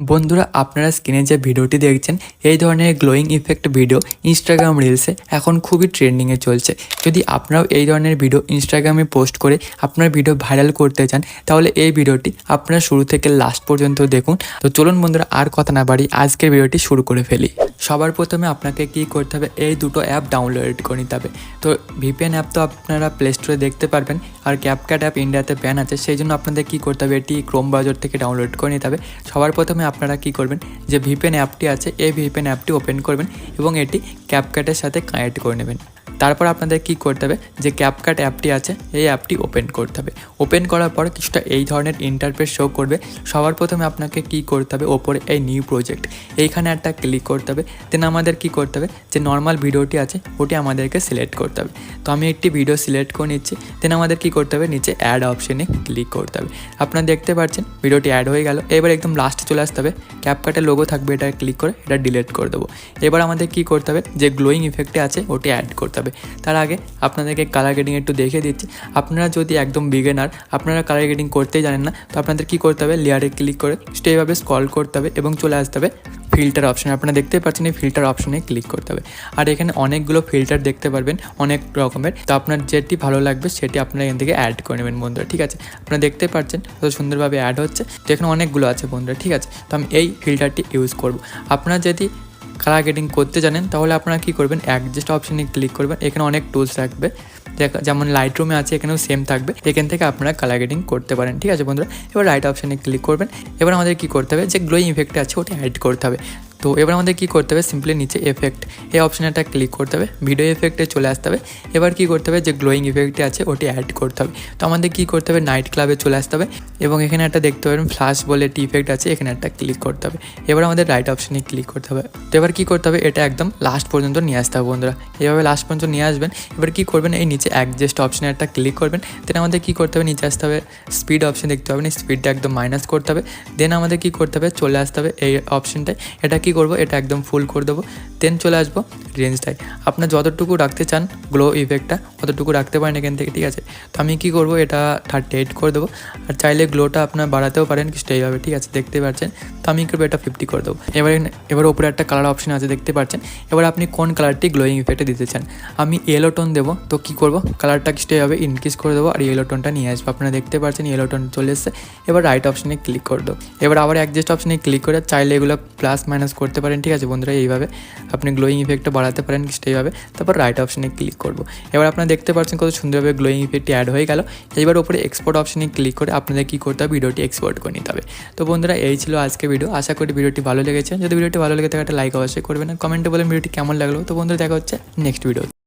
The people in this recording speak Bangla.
বন্ধুরা আপনারা স্ক্রিনে যে ভিডিওটি দেখছেন এই ধরনের গ্লোয়িং ইফেক্ট ভিডিও ইনস্টাগ্রাম রিলসে এখন খুবই ট্রেন্ডিংয়ে চলছে। যদি আপনারাও এই ধরনের ভিডিও ইনস্টাগ্রামে পোস্ট করে আপনার ভিডিও ভাইরাল করতে চান তাহলে এই ভিডিওটি আপনারা শুরু থেকে লাস্ট পর্যন্ত দেখুন। তো চলুন বন্ধুরা আর কথা না বাড়ি আজকের ভিডিওটি শুরু করে ফেলি। সবার প্রথমে আপনাকে কি করতে হবে, এই দুটো অ্যাপ ডাউনলোড করে নিতে হবে। তো ভিপিএন অ্যাপ তো আপনারা প্লে স্টোরে দেখতে পারবেন, আর ক্যাপকাট অ্যাপ ইন্ডিয়াতে ব্যান আছে, সেই জন্য আপনাদের কী করতে হবে, এটি ক্রোম ব্রাউজার থেকে ডাউনলোড করে নিতে হবে। সবার প্রথমে আপনারা কি করবেন, যে ভিপিএন অ্যাপটি আছে এই ভিপিএন অ্যাপটি ওপেন করবেন এবং এটি ক্যাপকাটের সাথে কানেক্ট করে নেবেন। তারপর আপনাদের কি করতে হবে, যে ক্যাপকাট অ্যাপটি আছে এই অ্যাপটি ওপেন করতে হবে। ওপেন করার পর কিছুটা এই ধরনের ইন্টারফেস শো করবে। সবার প্রথমে আপনাকে কি করতে হবে, ওপরে এই নিউ প্রজেক্ট এইখানে একটা ক্লিক করতে হবে। দেন আমাদের কি করতে হবে, যে নর্মাল ভিডিওটি আছে ওটি আমাদেরকে সিলেক্ট করতে হবে। তো আমি একটি ভিডিও সিলেক্ট করে নিচ্ছি। দেন আমাদের কি করতে হবে, নিচে অ্যাড অপশনে ক্লিক করতে হবে। আপনারা দেখতে পাচ্ছেন ভিডিওটি অ্যাড হয়ে গেল। এবার একদম লাস্টে চলে আসতে হবে, ক্যাপকাটের লোগো থাকবে, এটা ক্লিক করে এটা ডিলিট করে দেবো। এবার আমাদের কি করতে হবে, যে গ্লোয়িং ইফেক্টে আছে ওটি অ্যাড করতে হবে। তার আগে আপনাদেরকে কালার গ্রেডিং একটু দেখিয়ে দিচ্ছি। আপনারা যদি একদম বিগিনার, আপনারা কালার গ্রেডিং করতেই জানেন না, তো আপনাদের কি করতে হবে, লেয়ারে ক্লিক করে এইভাবে স্ক্রল করতে হবে এবং চলে আসতে হবে ফিল্টার অপশানে। আপনারা দেখতে পাচ্ছেন এই ফিল্টার অপশানে ক্লিক করতে হবে। আর এখানে অনেকগুলো ফিল্টার দেখতে পারবেন অনেক রকমের, তো আপনার যেটি ভালো লাগবে সেটি আপনারা এখান থেকে অ্যাড করে নেবেন বন্ধুরা। ঠিক আছে, আপনারা দেখতে পাচ্ছেন কত সুন্দরভাবে অ্যাড হচ্ছে। তো এখানে অনেকগুলো আছে বন্ধুরা। ঠিক আছে, তো আমি এই ফিল্টারটি ইউজ করব। আপনারা যদি কালার গ্রেডিং করতে জানেন তাহলে আপনারা কী করবেন, অ্যাডজাস্ট অপশানে ক্লিক করবেন। এখানে অনেক টুলস থাকবে, যেমন লাইট রুমে আছে এখানেও সেম থাকবে। এখান থেকে আপনারা কালার গ্রেডিং করতে পারেন। ঠিক আছে বন্ধুরা, এবার রাইট অপশানে ক্লিক করবেন। এবার আমাদের কী করতে হবে, যে গ্লোয়িং ইফেক্ট আছে ওটা অ্যাড করতে হবে। তো এবার আমাদের কী করতে হবে, সিম্পলি নিচে এফেক্ট এই অপশানটা ক্লিক করতে হবে, ভিডিও এফেক্টে চলে আসতে হবে। এবার কী করতে হবে, যে গ্লোয়িং ইফেক্টে আছে ওটি অ্যাড করতে হবে। তো আমাদের কী করতে হবে, নাইট ক্লাবে চলে আসতে হবে এবং এখানে একটা দেখতে পাবেন ফ্ল্যাশ বলে একটি ইফেক্ট আছে, এখানে একটা ক্লিক করতে হবে। এবার আমাদের রাইট অপশানে ক্লিক করতে হবে। তো এবার কী করতে হবে, এটা একদম লাস্ট পর্যন্ত নিয়ে আসতে হবে বন্ধুরা। এভাবে লাস্ট পর্যন্ত নিয়ে আসবেন। এবার কী করবেন, এই নিচে অ্যাডজাস্ট অপশানে একটা ক্লিক করবেন। দেন আমাদের কী করতে হবে, নিচে আসতে হবে, স্পিড অপশান দেখতে পাবেন, এই স্পিডটা একদম মাইনাস করতে হবে। দেন আমাদের কী করতে হবে, চলে আসতে হবে এই অপশানটায়। এটা কী করবো, এটা একদম ফুল করে দেবো। দেন চলে আসবো রেঞ্জটায়, আপনার যতটুকু রাখতে চান গ্লো ইফেক্টটা অতটুকু রাখতে পারেন এখান থেকে। ঠিক আছে, তো আমি কী করবো, এটা 38 করে দেবো। আর চাইলে গ্লোটা আপনার বাড়াতেও পারেন কিছুটা এইভাবে। ঠিক আছে, দেখতে পাচ্ছেন। তো আমি করবো এটা 50 করে দেবো। এবার উপরে একটা কালার অপশন আছে দেখতে পাচ্ছেন। এবার আপনি কোন কালারটি গ্লোয়িং ইফেক্টে দিতে চান, আমি ইয়েলো টোন দেবো। তো কী করবো, কালারটা কিছুটা এইভাবে ইনক্রিজ করে দেবো আর ইয়েলো টোনটা নিয়ে আসবো। আপনারা দেখতে পাচ্ছেন ইয়েলো টোন চলে এসেছে। এবার রাইট অপশানে ক্লিক করে দেবো। এবার আবার অ্যাডজাস্ট অপশানে ক্লিক করে চাইলে এগুলো প্লাস মাইনাস করতে পারেন। ঠিক আছে বন্ধুরা, এইভাবে আপনি গ্লোয়িং ইফেক্টটা বাড়াতে পারেন কিছুটা এইভাবে। তারপর রাইট অপশানে ক্লিক করবো। এবার আপনারা দেখতে পাচ্ছেন কত সুন্দরভাবে গ্লোয়িং ইফেক্টটি অ্যাড হয়ে গেল। এবার উপরে এক্সপোর্ট অপশানে ক্লিক করে আপনাদের কী করতে হবে, ভিডিওটি এক্সপোর্ট করে নিতে হবে। তো বন্ধুরা এই ছিল আজকে ভিডিও। আশা করি ভিডিওটি ভালো লেগেছে। যদি ভিডিওটি ভালো লেগে থাকে একটা লাইক অবশ্যই করবেন, কমেন্টে বলেন ভিডিওটি কেমন লাগলো। তো বন্ধুরা দেখা হচ্ছে নেক্সট ভিডিও।